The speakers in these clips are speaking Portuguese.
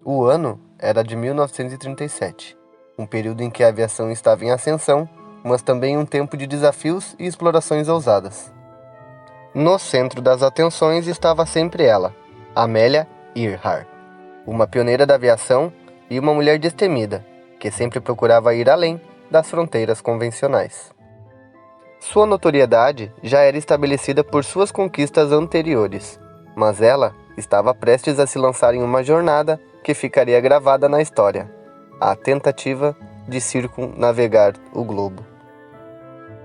O ano era de 1937, um período em que a aviação estava em ascensão, mas também um tempo de desafios e explorações ousadas. No centro das atenções estava sempre ela, Amélia Earhart, uma pioneira da aviação e uma mulher destemida, que sempre procurava ir além das fronteiras convencionais. Sua notoriedade já era estabelecida por suas conquistas anteriores, mas ela estava prestes a se lançar em uma jornada que ficaria gravada na história, a tentativa de circunnavegar o globo.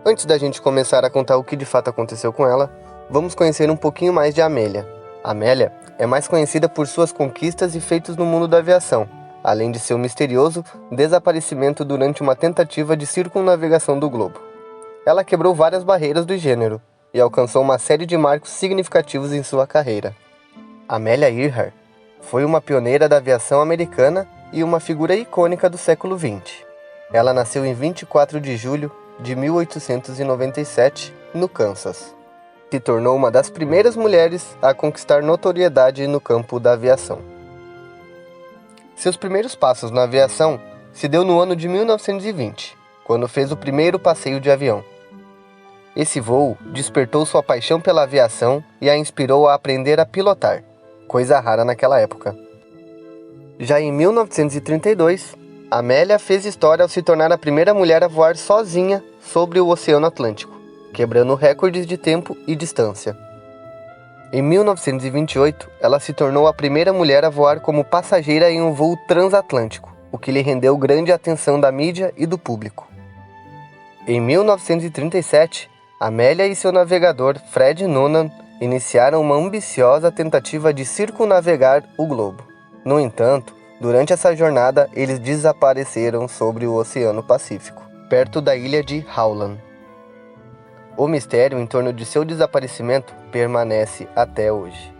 Antes da gente começar a contar o que de fato aconteceu com ela, vamos conhecer um pouquinho mais de Amélia. Amélia é mais conhecida por suas conquistas e feitos no mundo da aviação, além de seu misterioso desaparecimento durante uma tentativa de circunnavegação do globo. Ela quebrou várias barreiras do gênero e alcançou uma série de marcos significativos em sua carreira. Amélia Earhart foi uma pioneira da aviação americana e uma figura icônica do século XX. Ela nasceu em 24 de julho de 1897, no Kansas. Se tornou uma das primeiras mulheres a conquistar notoriedade no campo da aviação. Seus primeiros passos na aviação se deu no ano de 1920, quando fez o primeiro passeio de avião. Esse voo despertou sua paixão pela aviação e a inspirou a aprender a pilotar, coisa rara naquela época. Já em 1932, Amélia fez história ao se tornar a primeira mulher a voar sozinha sobre o Oceano Atlântico, quebrando recordes de tempo e distância. Em 1928, ela se tornou a primeira mulher a voar como passageira em um voo transatlântico, o que lhe rendeu grande atenção da mídia e do público. Em 1937, Amélia e seu navegador Fred Noonan iniciaram uma ambiciosa tentativa de circunnavegar o globo. No entanto, durante essa jornada, eles desapareceram sobre o Oceano Pacífico, perto da ilha de Howland. O mistério em torno de seu desaparecimento permanece até hoje.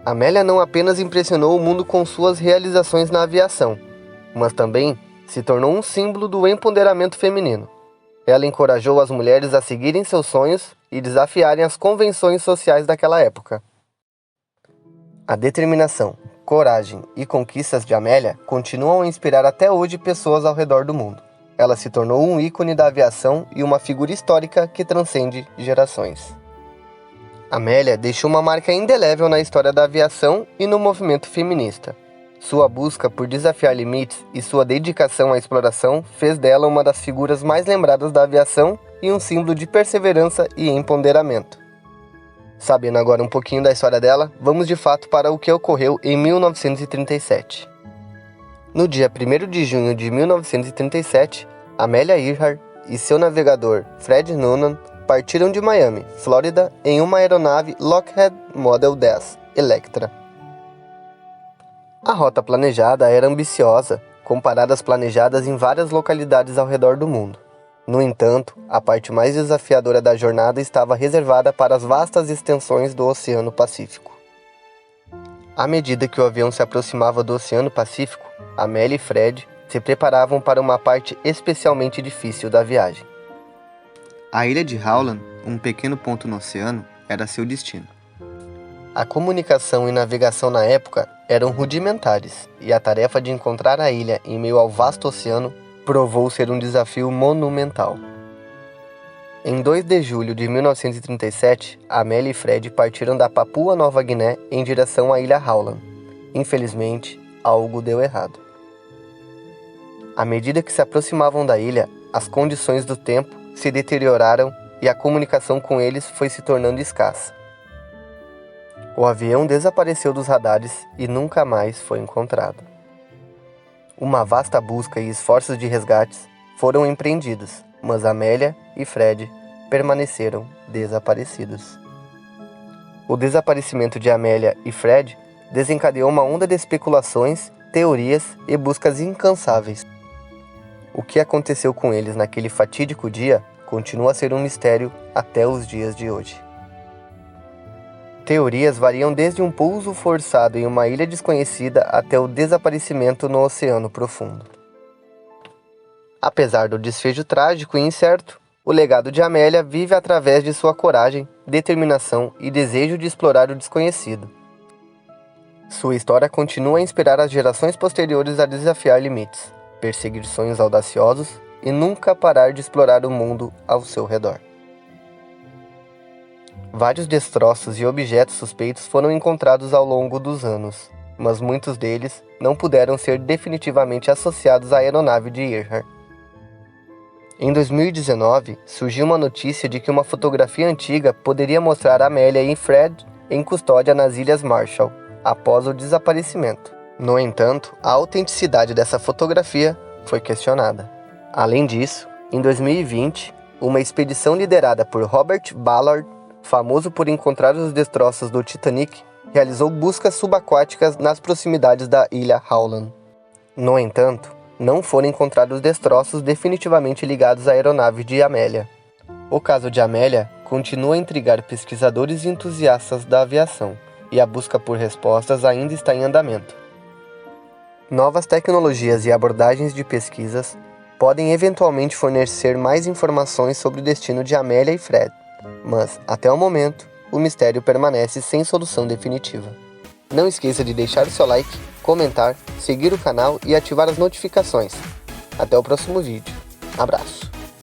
Amélia não apenas impressionou o mundo com suas realizações na aviação, mas também se tornou um símbolo do empoderamento feminino. Ela encorajou as mulheres a seguirem seus sonhos e desafiarem as convenções sociais daquela época. A determinação, coragem e conquistas de Amélia continuam a inspirar até hoje pessoas ao redor do mundo. Ela se tornou um ícone da aviação e uma figura histórica que transcende gerações. Amélia deixou uma marca indelével na história da aviação e no movimento feminista. Sua busca por desafiar limites e sua dedicação à exploração fez dela uma das figuras mais lembradas da aviação e um símbolo de perseverança e empoderamento. Sabendo agora um pouquinho da história dela, vamos de fato para o que ocorreu em 1937. No dia 1º de junho de 1937, Amélia Earhart e seu navegador Fred Noonan partiram de Miami, Flórida, em uma aeronave Lockheed Model 10 Electra. A rota planejada era ambiciosa, comparada às planejadas em várias localidades ao redor do mundo. No entanto, a parte mais desafiadora da jornada estava reservada para as vastas extensões do Oceano Pacífico. À medida que o avião se aproximava do Oceano Pacífico, Amélia e Fred se preparavam para uma parte especialmente difícil da viagem. A ilha de Howland, um pequeno ponto no oceano, era seu destino. A comunicação e navegação na época eram rudimentares, e a tarefa de encontrar a ilha em meio ao vasto oceano provou ser um desafio monumental. Em 2 de julho de 1937, Amélia e Fred partiram da Papua Nova Guiné em direção à ilha Howland. Infelizmente, algo deu errado. À medida que se aproximavam da ilha, as condições do tempo se deterioraram e a comunicação com eles foi se tornando escassa. O avião desapareceu dos radares e nunca mais foi encontrado. Uma vasta busca e esforços de resgates foram empreendidos, mas Amélia e Fred permaneceram desaparecidos. O desaparecimento de Amélia e Fred desencadeou uma onda de especulações, teorias e buscas incansáveis. O que aconteceu com eles naquele fatídico dia continua a ser um mistério até os dias de hoje. Teorias variam desde um pouso forçado em uma ilha desconhecida até o desaparecimento no oceano profundo. Apesar do desfecho trágico e incerto, o legado de Amélia vive através de sua coragem, determinação e desejo de explorar o desconhecido. Sua história continua a inspirar as gerações posteriores a desafiar limites, perseguir sonhos audaciosos e nunca parar de explorar o mundo ao seu redor. Vários destroços e objetos suspeitos foram encontrados ao longo dos anos, mas muitos deles não puderam ser definitivamente associados à aeronave de Earhart. Em 2019, surgiu uma notícia de que uma fotografia antiga poderia mostrar Amélia e Fred em custódia nas Ilhas Marshall, após o desaparecimento. No entanto, a autenticidade dessa fotografia foi questionada. Além disso, em 2020, uma expedição liderada por Robert Ballard, famoso por encontrar os destroços do Titanic, realizou buscas subaquáticas nas proximidades da ilha Howland. No entanto, não foram encontrados destroços definitivamente ligados à aeronave de Amélia. O caso de Amélia continua a intrigar pesquisadores e entusiastas da aviação, e a busca por respostas ainda está em andamento. Novas tecnologias e abordagens de pesquisas podem eventualmente fornecer mais informações sobre o destino de Amélia e Fred, mas, até o momento, o mistério permanece sem solução definitiva. Não esqueça de deixar o seu like, comentar, seguir o canal e ativar as notificações. Até o próximo vídeo. Abraço!